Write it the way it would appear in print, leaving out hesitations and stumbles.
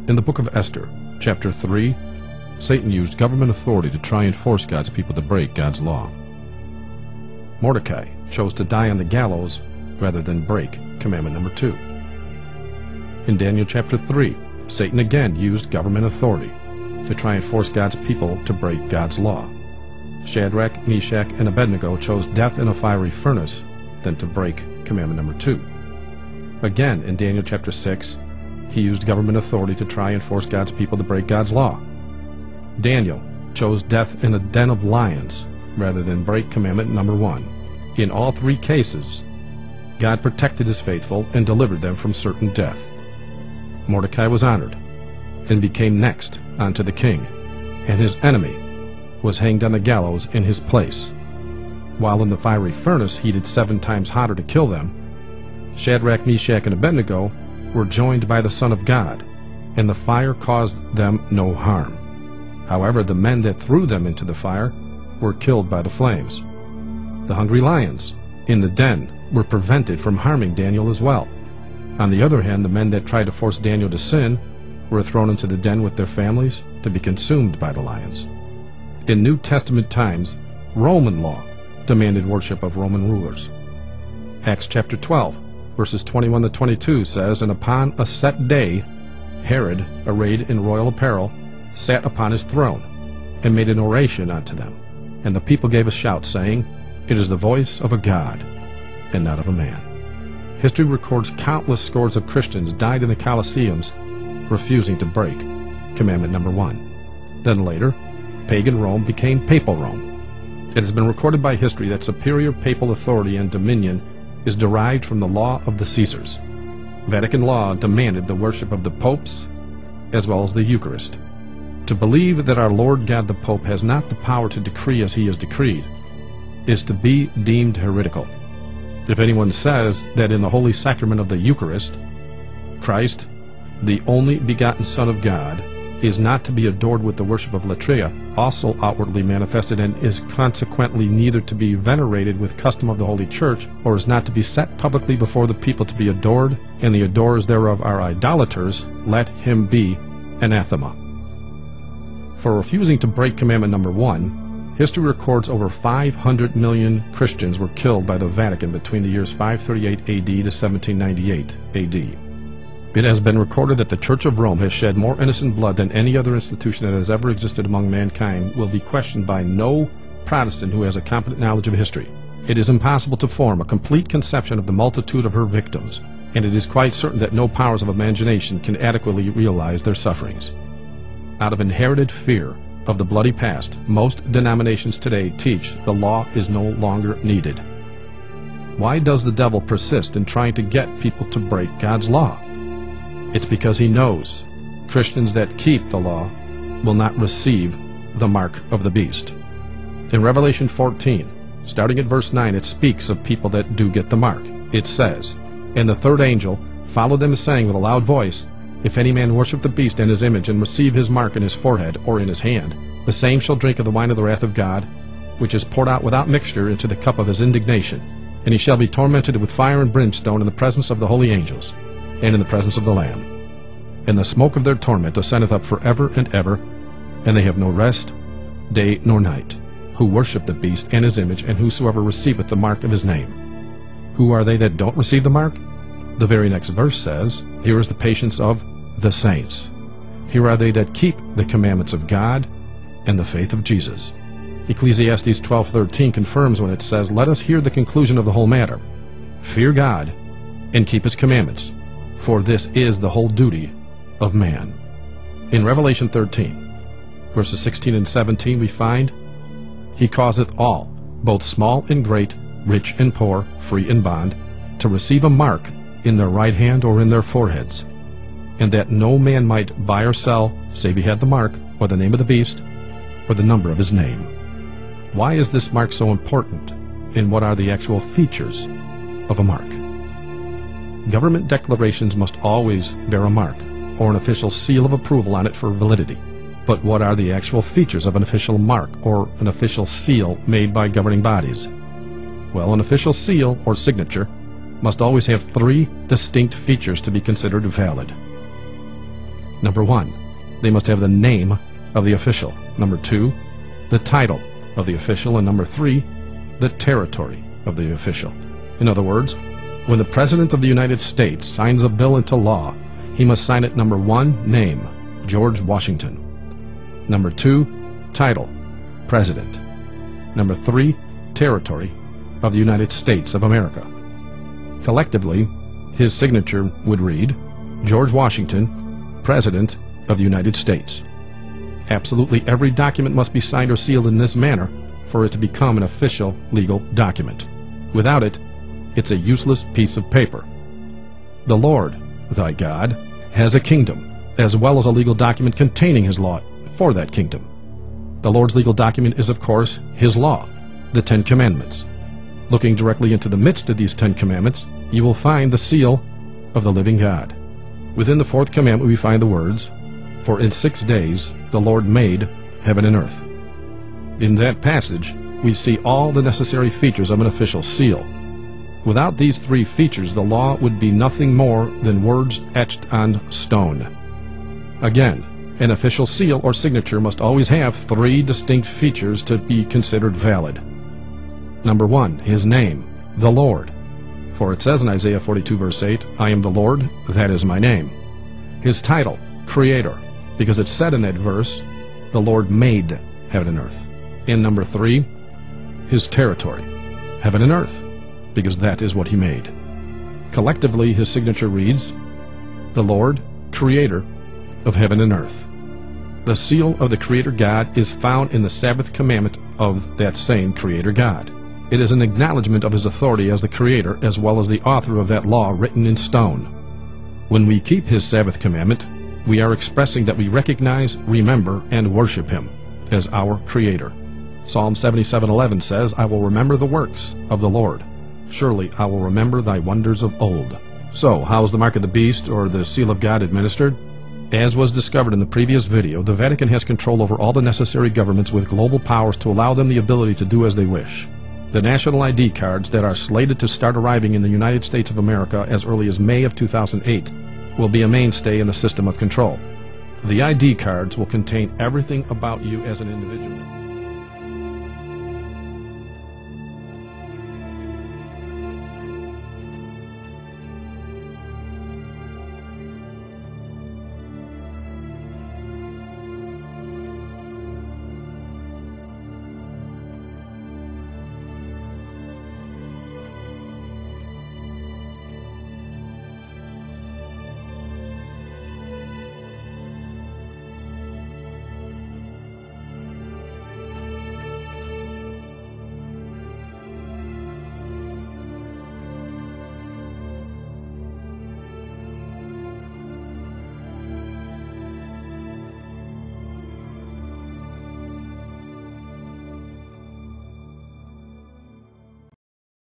In the book of Esther, chapter 3, Satan used government authority to try and force God's people to break God's law. Mordecai chose to die on the gallows rather than break commandment number 2. In Daniel chapter 3, Satan again used government authority to try and force God's people to break God's law. Shadrach, Meshach, and Abednego chose death in a fiery furnace than to break commandment number 2. Again, in Daniel chapter 6, he used government authority to try and force God's people to break God's law. Daniel chose death in a den of lions rather than break commandment number 1. In all 3 cases, God protected his faithful and delivered them from certain death. Mordecai was honored and became next unto the king, and his enemy was hanged on the gallows in his place. While in the fiery furnace heated 7 times hotter to kill them, Shadrach, Meshach, and Abednego were joined by the Son of God, and the fire caused them no harm. However, the men that threw them into the fire were killed by the flames. The hungry lions in the den were prevented from harming Daniel as well. On the other hand, the men that tried to force Daniel to sin were thrown into the den with their families to be consumed by the lions. In New Testament times, Roman law demanded worship of Roman rulers. Acts chapter 12, verses 21 to 22 says, "And upon a set day, Herod, arrayed in royal apparel, sat upon his throne, and made an oration unto them. And the people gave a shout, saying, It is the voice of a God, and not of a man." History records countless scores of Christians died in the Colosseums, refusing to break commandment number 1. Then later, pagan Rome became papal Rome. It has been recorded by history that superior papal authority and dominion is derived from the law of the Caesars. Vatican law demanded the worship of the popes as well as the Eucharist. To believe that our Lord God the Pope has not the power to decree as he has decreed is to be deemed heretical. If anyone says that in the Holy Sacrament of the Eucharist, Christ, the only begotten Son of God, is not to be adored with the worship of latria, also outwardly manifested, and is consequently neither to be venerated with custom of the Holy Church, or is not to be set publicly before the people to be adored, and the adorers thereof are idolaters, let him be anathema. For refusing to break commandment number 1, history records over 500 million Christians were killed by the Vatican between the years 538 AD to 1798 AD. It has been recorded that the Church of Rome has shed more innocent blood than any other institution that has ever existed among mankind will be questioned by no Protestant who has a competent knowledge of history. It is impossible to form a complete conception of the multitude of her victims, and it is quite certain that no powers of imagination can adequately realize their sufferings. Out of inherited fear of the bloody past, most denominations today teach the law is no longer needed. Why does the devil persist in trying to get people to break God's law? It's because he knows Christians that keep the law will not receive the mark of the beast. In Revelation 14, starting at verse 9, it speaks of people that do get the mark. It says, "And the third angel followed them, saying with a loud voice, If any man worship the beast and his image, and receive his mark in his forehead or in his hand, the same shall drink of the wine of the wrath of God, which is poured out without mixture into the cup of his indignation. And he shall be tormented with fire and brimstone in the presence of the holy angels, and in the presence of the Lamb. And the smoke of their torment ascendeth up forever and ever, and they have no rest, day nor night, who worship the beast and his image, and whosoever receiveth the mark of his name." Who are they that don't receive the mark? The very next verse says, "Here is the patience of the saints. Here are they that keep the commandments of God and the faith of Jesus." Ecclesiastes 12:13 confirms when it says, "Let us hear the conclusion of the whole matter. Fear God and keep his commandments, for this is the whole duty of man." In Revelation 13, verses 16 and 17, we find, "He causeth all, both small and great, rich and poor, free and bond, to receive a mark in their right hand or in their foreheads, and that no man might buy or sell, save he had the mark, or the name of the beast, or the number of his name." Why is this mark so important, and what are the actual features of a mark? Government declarations must always bear a mark, or an official seal of approval on it for validity. But what are the actual features of an official mark, or an official seal made by governing bodies? Well, an official seal, or signature, must always have 3 distinct features to be considered valid. Number 1, they must have the name of the official. Number 2, the title of the official. And number 3, the territory of the official. In other words, when the President of the United States signs a bill into law, he must sign it number 1, name, George Washington. Number 2, title, President. Number 3, territory of the United States of America. Collectively, his signature would read, George Washington, President of the United States. Absolutely every document must be signed or sealed in this manner for it to become an official legal document. Without it, it's a useless piece of paper. The Lord, thy God, has a kingdom, as well as a legal document containing his law for that kingdom. The Lord's legal document is, of course, his law, the 10 Commandments. Looking directly into the midst of these 10 Commandments, you will find the seal of the living God. Within the 4th commandment we find the words, For in 6 days the Lord made heaven and earth. In that passage, we see all the necessary features of an official seal. Without these 3 features, the law would be nothing more than words etched on stone. Again, an official seal or signature must always have 3 distinct features to be considered valid. Number 1, his name, the Lord. For it says in Isaiah 42 verse 8, I am the Lord, that is my name. His title, Creator, because it said in that verse, the Lord made heaven and earth. And number 3, his territory, heaven and earth, because that is what he made. Collectively, his signature reads, the Lord, Creator of heaven and earth. The seal of the Creator God is found in the Sabbath commandment of that same Creator God. It is an acknowledgement of his authority as the Creator as well as the author of that law written in stone. When we keep his Sabbath commandment, we are expressing that we recognize, remember, and worship him as our Creator. Psalm 77:11 says, I will remember the works of the Lord. Surely I will remember thy wonders of old. So, how is the mark of the beast or the seal of God administered? As was discovered in the previous video, the Vatican has control over all the necessary governments with global powers to allow them the ability to do as they wish. The national ID cards that are slated to start arriving in the United States of America as early as May of 2008 will be a mainstay in the system of control. The ID cards will contain everything about you as an individual.